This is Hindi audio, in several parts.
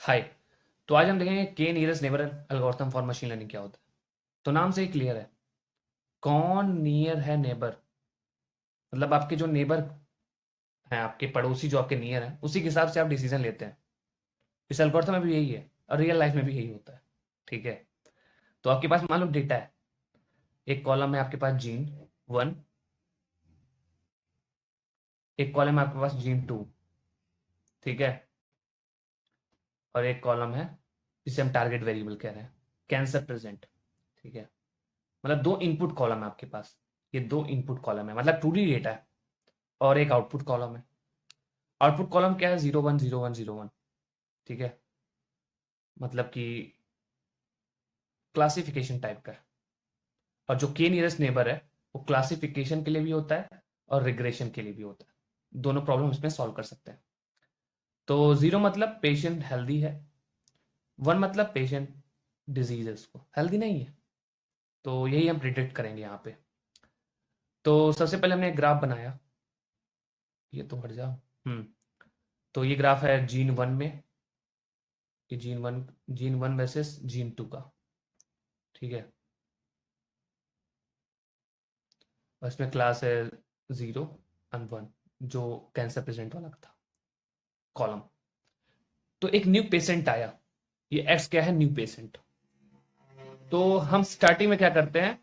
हाय। तो आज हम देखेंगे के nearest neighbour algorithm for machine learning क्या होता है। तो नाम से ही क्लियर है, कौन नियर है नेबर, मतलब आपके जो नेबर हैं, आपके पड़ोसी जो आपके नियर हैं, उसी के हिसाब से आप डिसीजन लेते हैं। इस एल्गोरिथम में भी यही है और रियल लाइफ में भी यही होता है। ठीक है, तो आपके पास मान लो डेटा है, एक कॉलम है आपके पास जीन 1, एक कॉलम है आपके पास जीन 2। ठीक है, और एक कॉलम है जिसे हम टारगेट वेरिएबल कह रहे हैं, कैंसर प्रेजेंट। ठीक है, मतलब दो इनपुट कॉलम है आपके पास, ये दो इनपुट कॉलम है, मतलब 2D डेटा है, और एक आउटपुट कॉलम है। आउटपुट कॉलम क्या है? 0 1 0 1 0 1। ठीक है, मतलब कि क्लासिफिकेशन टाइप का है। और जो के नियरेस्ट नेबर है वो क्लासिफिकेशन के लिए भी होता है और रिग्रेशन के लिए भी होता है, दोनों प्रॉब्लम इसमें सॉल्व कर सकते हैं। तो 0 मतलब पेशेंट हेल्दी है, 1 मतलब पेशेंट डिजीज है, उसको हेल्दी नहीं है। तो यही हम प्रिडिक्ट करेंगे यहाँ पे। तो सबसे पहले हमने एक ग्राफ बनाया, ये तो हट जाओ। तो ये ग्राफ है जीन 1 में, कि जीन 1 वर्सेस जीन 2 का। ठीक है, और इसमें क्लास है 0 और 1, जो कैंसर पेशेंट वाला था कॉलम। तो एक न्यू पेशेंट आया, ये एक्स क्या है? New patient. तो हम स्टार्टिंग में क्या करते हैं,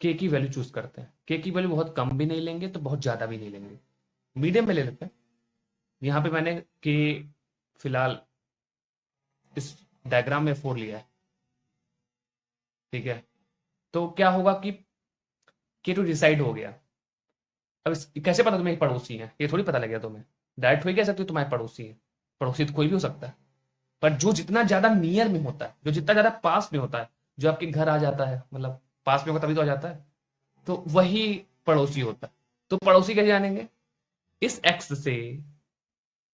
के की वैल्यू चूज करते हैं। के की वैल्यू बहुत कम भी नहीं लेंगे तो बहुत ज्यादा भी नहीं लेंगे, मीडियम में ले लेते हैं। यहाँ पे मैंने के फिलहाल इस डायग्राम में 4 लिया है। ठीक है, तो क्या होगा कि के टू डिसाइड हो गया। अब कैसे पता तुम्हें पड़ोसी है? ये थोड़ी पता लग गया तुम्हें, डायरेक्ट हो ही कह सकते हो तुम्हारे पड़ोसी है। पड़ोसी तो कोई भी हो सकता है, पर जो जितना ज्यादा नियर में होता है, जो जितना ज्यादा पास में होता है, जो आपके घर आ जाता है, मतलब पास में होगा तभी तो आ जाता है, तो वही पड़ोसी होता है। तो पड़ोसी कैसे जानेंगे? इस एक्स से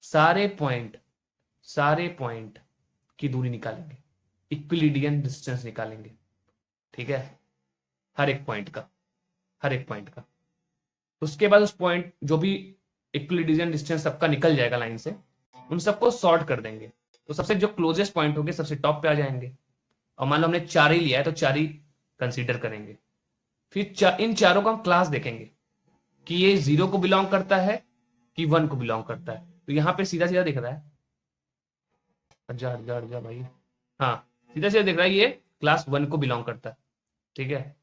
सारे पॉइंट की दूरी निकालेंगे, इक्विलिडियन डिस्टेंस निकालेंगे। ठीक है, हर एक पॉइंट का, हर एक पॉइंट का। उसके बाद उस पॉइंट जो भी इक्विलिडियन डिस्टेंस सबका निकल जाएगा लाइन से, उन सबको सॉर्ट कर देंगे। तो सबसे जो क्लोजेस्ट पॉइंट होंगे सबसे टॉप पे आ जाएंगे। और मान लो हमने 4 ही लिया है तो 4 ही कंसीडर करेंगे। फिर इन चारों का हम क्लास देखेंगे कि ये 0 को बिलोंग करता है कि 1 को बिलोंग करता है। तो यहाँ पे सीधा सीधा दिख रहा है, हट जा भाई। हाँ, सीधा सीधा दिख रहा है ये क्लास 1 को बिलोंग करता है। ठीक है,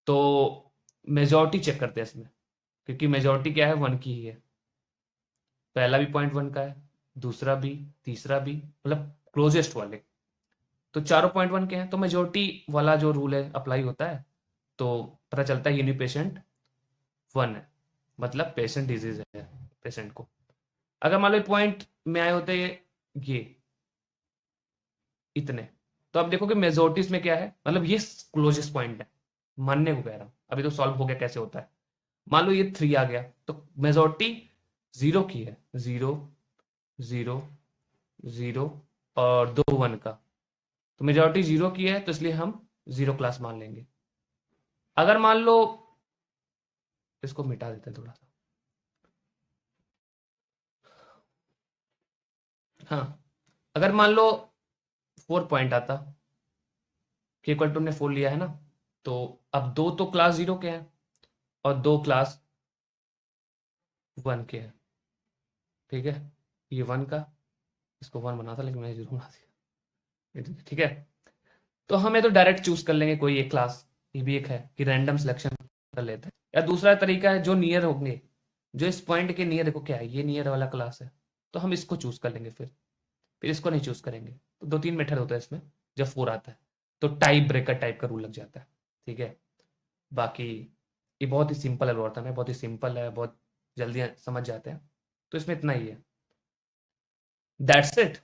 तो मेजोरिटी चेक करते हैं इसमें, क्योंकि मेजोरिटी क्या है? 1 की ही है। पहला भी पॉइंट 1 का है, दूसरा भी, तीसरा भी, मतलब क्लोजेस्ट वाले। तो चारों पॉइंट 1 के हैं, तो मेजोरिटी वाला जो रूल है अप्लाई होता है। तो पता चलता है यूनि पेशेंट 1 है, मतलब पेशेंट डिजीज है पेशेंट को। अगर मान लो पॉइंट में आए होते ये इतने, तो आप देखो कि मेजोरिटीज में क्या है, मतलब ये क्लोजेस्ट पॉइंट है। मानने को कह रहा हूं, अभी तो सॉल्व हो गया कैसे होता है। मान लो ये 3 आ गया, तो मेजोरिटी 0 की है, 0 0 0 और 2 1 का। तो मेजोरिटी 0 की है, तो इसलिए हम 0 क्लास मान लेंगे। अगर मान लो, इसको मिटा देते हैं थोड़ा सा। हाँ, अगर मान लो 4 पॉइंट आता, के इक्वल टू ने 4 लिया है ना, तो अब 2 तो क्लास 0 के हैं और 2 क्लास 1 के हैं। ठीक है, ये 1 का, इसको 1 बना था लेकिन मैंने 0 बना दिया। ठीक है, तो हमें तो डायरेक्ट चूज कर लेंगे कोई एक क्लास। ये भी एक है कि रैंडम सिलेक्शन कर लेते हैं। या दूसरा तरीका है, जो नियर होंगे, जो इस पॉइंट के नियर, देखो क्या है, ये नियर वाला क्लास है, तो हम इसको चूज कर लेंगे। फिर इसको नहीं चूज करेंगे। तो 2 3 मेथड होता है इसमें। जब 4 आता है तो टाइप ब्रेकर टाइप का रूल लग जाता है। ठीक है, बाकी ये बहुत ही सिंपल एल्गोरिथम है, बहुत ही सिंपल है, बहुत जल्दी समझ जाते हैं। तो इसमें इतना ही है, दैट्स इट।